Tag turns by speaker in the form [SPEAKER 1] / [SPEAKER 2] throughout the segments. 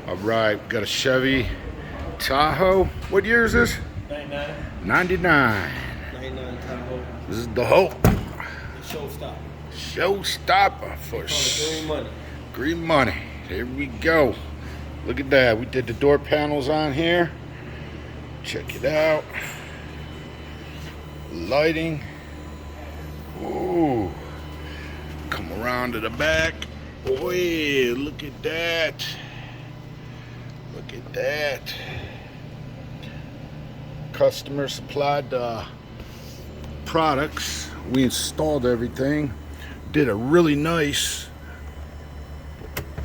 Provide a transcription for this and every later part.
[SPEAKER 1] All right, we got a Chevy Tahoe. What year is this?
[SPEAKER 2] 99.
[SPEAKER 1] 99.
[SPEAKER 2] 99 Tahoe.
[SPEAKER 1] This is the Hope.
[SPEAKER 2] The showstopper.
[SPEAKER 1] Showstopper for
[SPEAKER 2] Green money.
[SPEAKER 1] green money. There we go. Look at that. We did the door panels on here. Check it out. Lighting. Ooh. Come around to the back. Boy, look at that. Look at that. Customer supplied products. We installed everything. Did a really nice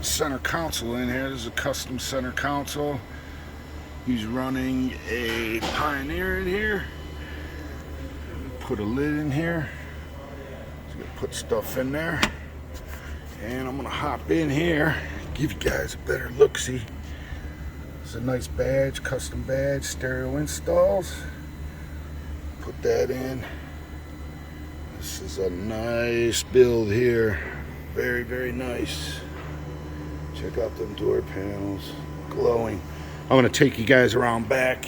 [SPEAKER 1] center console in here. This is a custom center console. He's running a Pioneer in here. Put a lid in here. So gonna put stuff in there. And I'm gonna hop in here, give you guys a better look-see. It's a nice badge, custom badge, stereo installs. Put that in. This is a nice build here. Very, very nice. Check out them door panels, glowing. I'm gonna take you guys around back.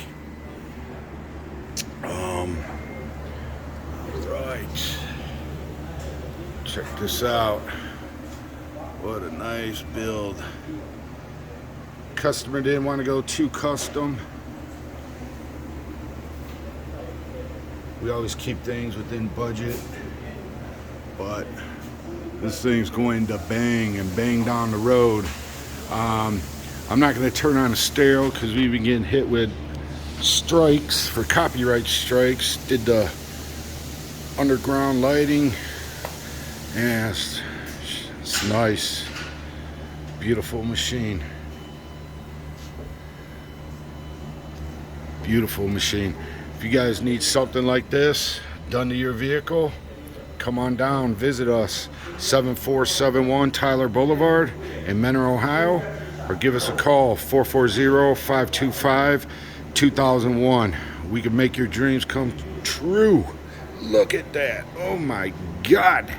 [SPEAKER 1] Right. Check this out. What a nice build. Customer didn't want to go too custom. We always keep things within budget, but this thing's going to bang and bang down the road. I'm not going to turn on a stereo because we've been getting hit with strikes for copyright strikes. Did the underground lighting, and it's nice. Beautiful machine. Beautiful machine. If you guys need something like this done to your vehicle, come on down, visit us. 7471 Tyler Boulevard in Mentor, Ohio, or give us a call, 440-525-2001. We can make your dreams come true. Look at that. Oh my God.